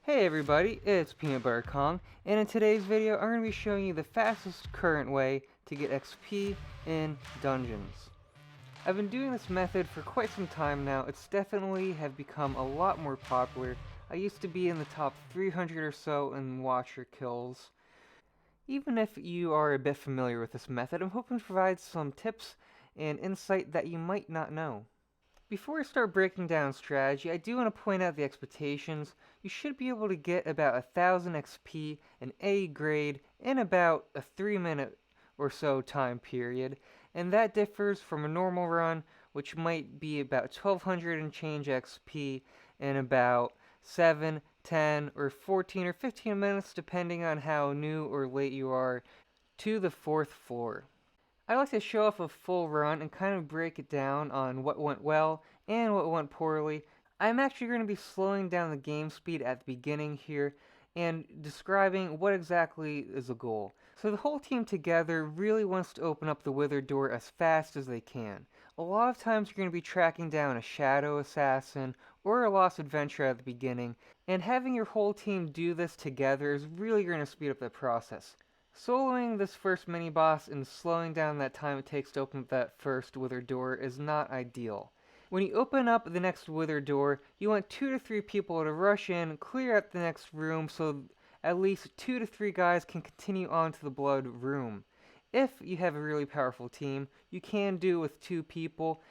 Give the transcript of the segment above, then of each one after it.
Hey everybody, it's Peanut Butter Kong, and in today's video I'm going to be showing you the fastest current way to get XP in dungeons. I've been doing this method for quite some time now. It's definitely have become a lot more popular. I used to be in the top 300 or so in watcher kills. Even if you are a bit familiar with this method, I'm hoping to provide some tips and insight that you might not know. Before I start breaking down strategy, I do want to point out the expectations. You should be able to get about 1000 XP in A grade in about a 3-minute or so time period, and that differs from a normal run, which might be about 1200 and change XP in about 7, 10, or 14 or 15 minutes, depending on how new or late you are to the 4th floor. I like to show off a full run and kind of break it down on what went well and what went poorly. I'm actually going to be slowing down the game speed at the beginning here and describing what exactly is the goal. So the whole team together really wants to open up the Wither door as fast as they can. A lot of times you're going to be tracking down a shadow assassin or a lost adventurer at the beginning, and having your whole team do this together is really going to speed up the process. Soloing this first mini-boss and slowing down that time it takes to open up that first wither door is not ideal. When you open up the next wither door, you want 2 to 3 people to rush in, clear out the next room so at least 2 to 3 guys can continue on to the blood room. If you have a really powerful team, you can do with 2 people.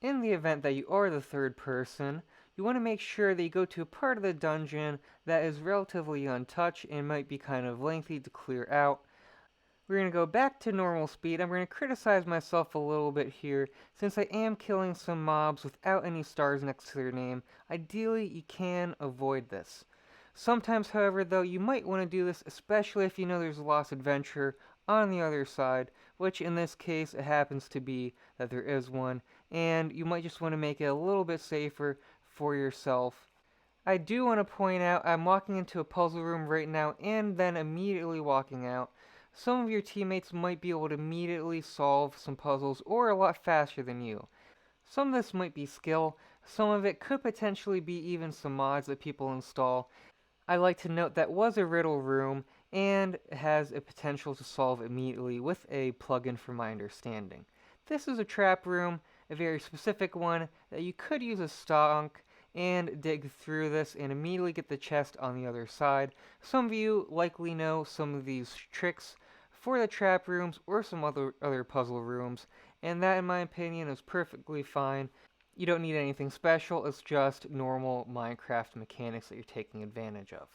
In the event that you are the third person, you want to make sure that you go to a part of the dungeon that is relatively untouched and might be kind of lengthy to clear out. We're going to go back to normal speed. I'm going to criticize myself a little bit here, since I am killing some mobs without any stars next to their name. Ideally, you can avoid this. Sometimes, however, though, you might want to do this, especially if you know there's a lost adventurer on the other side, which in this case, it happens to be that there is one, and you might just want to make it a little bit safer for yourself. I do want to point out I'm walking into a puzzle room right now and then immediately walking out. Some of your teammates might be able to immediately solve some puzzles or a lot faster than you. Some of this might be skill, some of it could potentially be even some mods that people install. I like to note that was a riddle room and has a potential to solve immediately with a plugin from my understanding. This is a trap room, a very specific one that you could use a stonk and dig through this and immediately get the chest on the other side. Some of you likely know some of these tricks for the trap rooms or some other puzzle rooms, and that in my opinion is perfectly fine. You don't need anything special, it's just normal Minecraft mechanics that you're taking advantage of.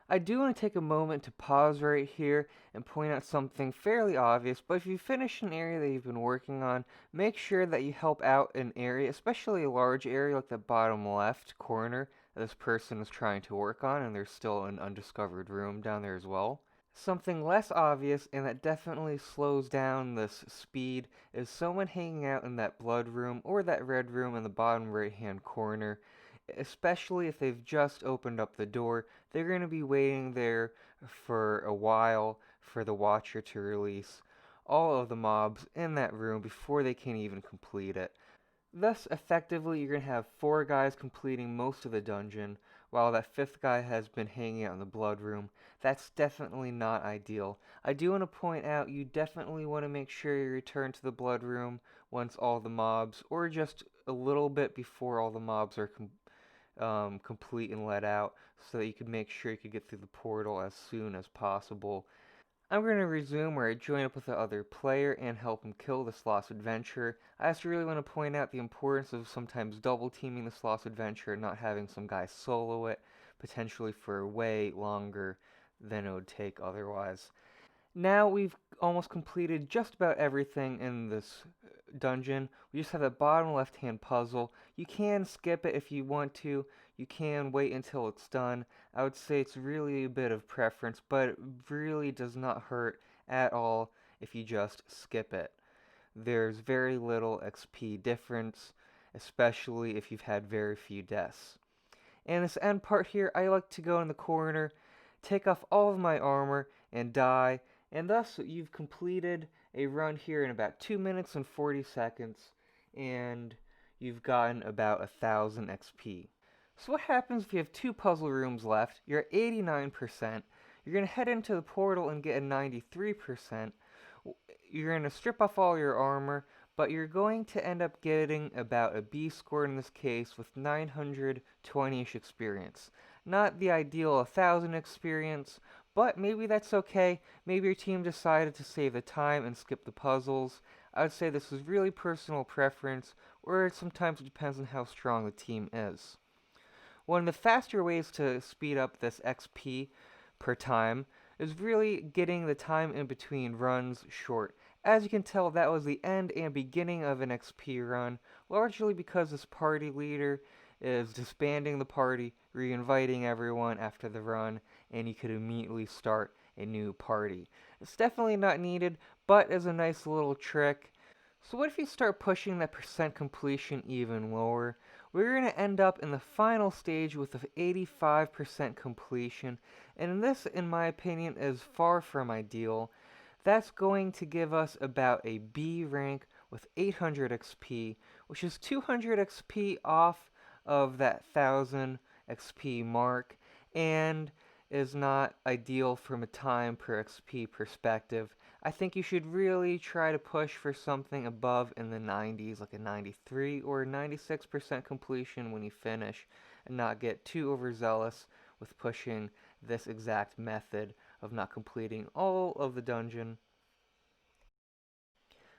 I do want to take a moment to pause right here and point out something fairly obvious, but if you finish an area that you've been working on, make sure that you help out an area, especially a large area like the bottom left corner that this person is trying to work on, and there's still an undiscovered room down there as well. Something less obvious and that definitely slows down this speed is someone hanging out in that blood room or that red room in the bottom right hand corner. Especially if they've just opened up the door, they're going to be waiting there for a while for the watcher to release all of the mobs in that room before they can even complete it. Thus, effectively, you're going to have 4 guys completing most of the dungeon, while that 5th guy has been hanging out in the blood room. That's definitely not ideal. I do want to point out, you definitely want to make sure you return to the blood room once all the mobs, or just a little bit before all the mobs are complete and let out, so that you can make sure you can get through the portal as soon as possible. I'm going to resume where I join up with the other player and help him kill this lost adventurer. I just really want to point out the importance of sometimes double teaming this lost adventurer and not having some guy solo it, potentially for way longer than it would take otherwise. Now we've almost completed just about everything in this dungeon. We just have that bottom left hand puzzle. You can skip it if you want to. You can wait until it's done. I would say it's really a bit of preference, but it really does not hurt at all if you just skip it. There's very little XP difference, especially if you've had very few deaths. And this end part here, I like to go in the corner, take off all of my armor, and die, and thus you've completed a run here in about 2 minutes and 40 seconds, and you've gotten about 1000 XP. So what happens if you have 2 puzzle rooms left, you're at 89%, you're going to head into the portal and get a 93%, you're going to strip off all your armor, but you're going to end up getting about a B score in this case with 920-ish experience. Not the ideal 1000 experience, but maybe that's okay. Maybe your team decided to save the time and skip the puzzles. I would say this is really personal preference, or sometimes it depends on how strong the team is. One of the faster ways to speed up this XP per time is really getting the time in between runs short. As you can tell, that was the end and beginning of an XP run, largely because this party leader is disbanding the party, re-inviting everyone after the run, and you could immediately start a new party. It's definitely not needed, but is a nice little trick. So what if you start pushing that percent completion even lower? We're going to end up in the final stage with 85% completion, and this, in my opinion, is far from ideal. That's going to give us about a B rank with 800 XP, which is 200 XP off of that 1000 XP mark, and is not ideal from a time per XP perspective. I think you should really try to push for something above in the 90s, like a 93 or 96% completion when you finish, and not get too overzealous with pushing this exact method of not completing all of the dungeon.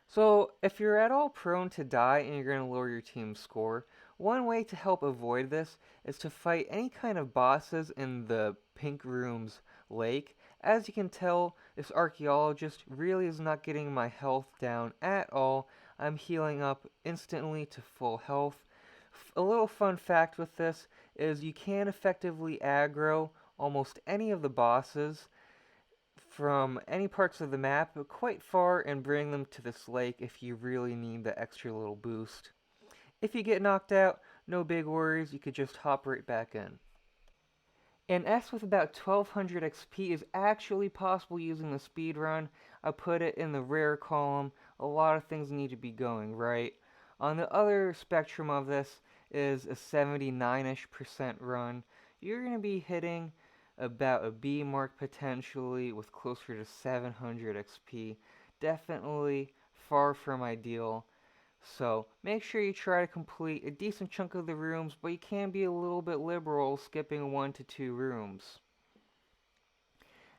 So, if you're at all prone to die and you're going to lower your team's score, one way to help avoid this is to fight any kind of bosses in the Pink Room's lake. As you can tell, this archaeologist really is not getting my health down at all. I'm healing up instantly to full health. A little fun fact with this is you can effectively aggro almost any of the bosses from any parts of the map quite far and bring them to this lake if you really need the extra little boost. If you get knocked out, no big worries, you could just hop right back in. An S with about 1200 XP is actually possible using the speed run. I put it in the rare column. A lot of things need to be going right. On the other spectrum of this is a 79-ish% run. You're going to be hitting about a B mark potentially with closer to 700 XP. Definitely far from ideal. So make sure you try to complete a decent chunk of the rooms, but you can be a little bit liberal skipping 1 to 2 rooms.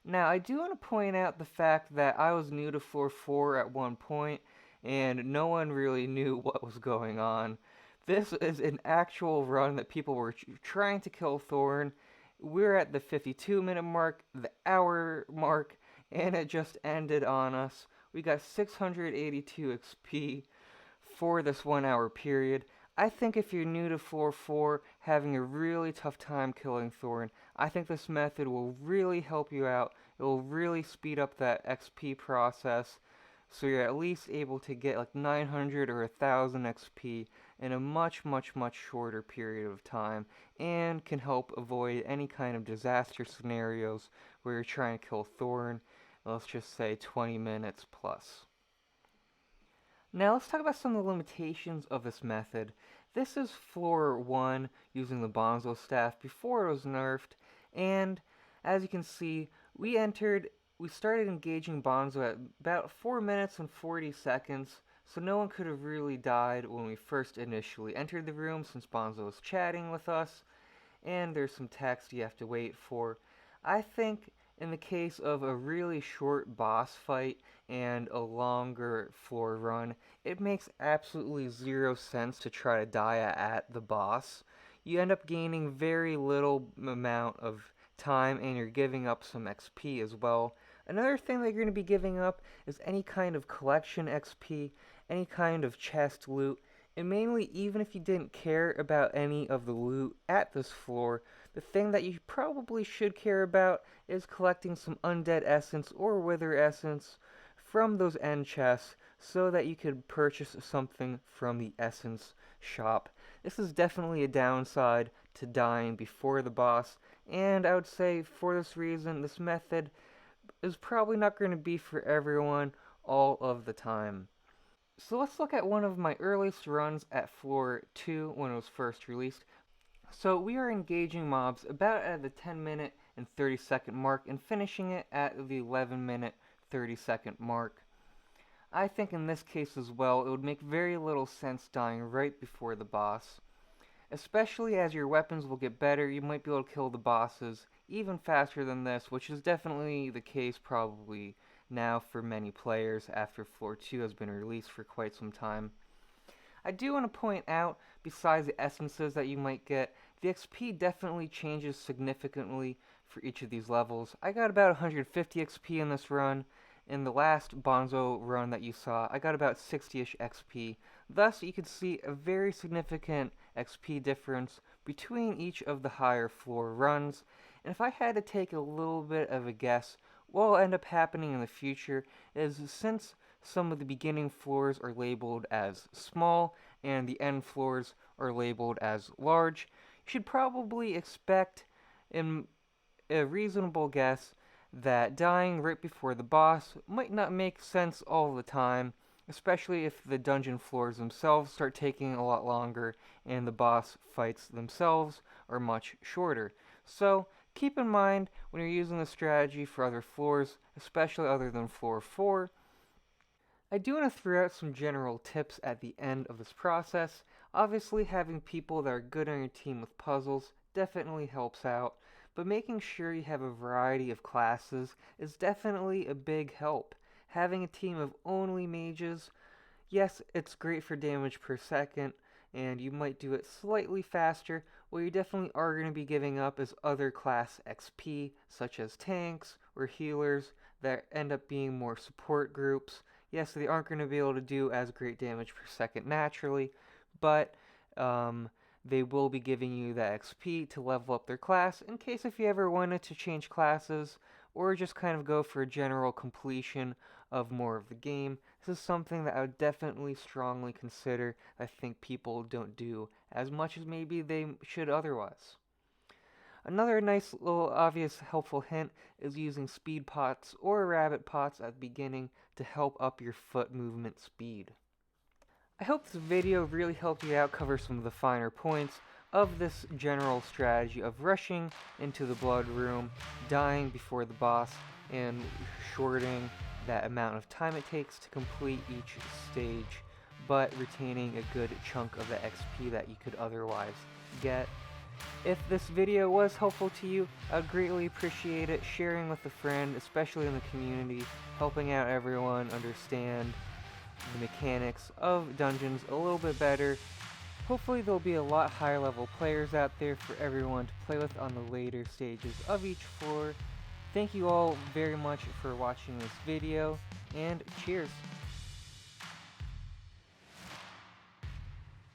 Now I do want to point out the fact that I was new to floor 4 at one point, and no one really knew what was going on. This is an actual run that people were trying to kill Thorn. We're at the 52-minute mark, the hour mark, and it just ended on us. We got 682 XP for this 1 hour period. I think if you're new to floor 4, having a really tough time killing Thorn, I think this method will really help you out. It will really speed up that XP process, so you're at least able to get like 900 or 1000 XP in a much shorter period of time, and can help avoid any kind of disaster scenarios where you're trying to kill Thorn, let's just say 20 minutes plus. Now let's talk about some of the limitations of this method. This is floor 1 using the Bonzo staff before it was nerfed, and as you can see, we started engaging Bonzo at about 4 minutes and 40 seconds, so no one could have really died when we first initially entered the room since Bonzo was chatting with us, and there's some text you have to wait for. I think in the case of a really short boss fight and a longer floor run, it makes absolutely zero sense to try to die at the boss. You end up gaining very little amount of time, and you're giving up some XP as well. Another thing that you're going to be giving up is any kind of collection XP, any kind of chest loot, and mainly, even if you didn't care about any of the loot at this floor, the thing that you probably should care about is collecting some undead essence or wither essence from those end chests so that you could purchase something from the essence shop. This is definitely a downside to dying before the boss, and I would say for this reason, this method is probably not going to be for everyone all of the time. So let's look at one of my earliest runs at floor 2 when it was first released. So we are engaging mobs about at the 10-minute and 30-second mark and finishing it at the 11-minute 30-second mark. I think in this case as well, it would make very little sense dying right before the boss. Especially as your weapons will get better, you might be able to kill the bosses even faster than this, which is definitely the case probably now for many players after Floor 2 has been released for quite some time. I do want to point out, besides the essences that you might get, the XP definitely changes significantly for each of these levels. I got about 150 XP in this run. In the last Bonzo run that you saw, I got about 60-ish XP. Thus, you can see a very significant XP difference between each of the higher floor runs. And if I had to take a little bit of a guess, what will end up happening in the future is, since some of the beginning floors are labeled as small and the end floors are labeled as large, you should probably expect, in a reasonable guess, that dying right before the boss might not make sense all the time, especially if the dungeon floors themselves start taking a lot longer and the boss fights themselves are much shorter. So keep in mind when you're using this strategy for other floors, especially other than floor 4. I do want to throw out some general tips at the end of this process. Obviously, having people that are good on your team with puzzles definitely helps out, but making sure you have a variety of classes is definitely a big help. Having a team of only mages, yes, it's great for damage per second, and you might do it slightly faster. What you definitely are going to be giving up is other class XP, such as tanks or healers that end up being more support groups. Yes, they aren't going to be able to do as great damage per second naturally, but they will be giving you that XP to level up their class in case if you ever wanted to change classes or just kind of go for a general completion of more of the game. This is something that I would definitely strongly consider. I think people don't do as much as maybe they should otherwise. Another nice little obvious helpful hint is using speed pots or rabbit pots at the beginning to help up your foot movement speed. I hope this video really helped you out cover some of the finer points of this general strategy of rushing into the blood room, dying before the boss, and shortening that amount of time it takes to complete each stage, but retaining a good chunk of the XP that you could otherwise get. If this video was helpful to you, I'd greatly appreciate it sharing with a friend, especially in the community, helping out everyone understand the mechanics of dungeons a little bit better. Hopefully there'll be a lot higher level players out there for everyone to play with on the later stages of each floor. Thank you all very much for watching this video, and cheers!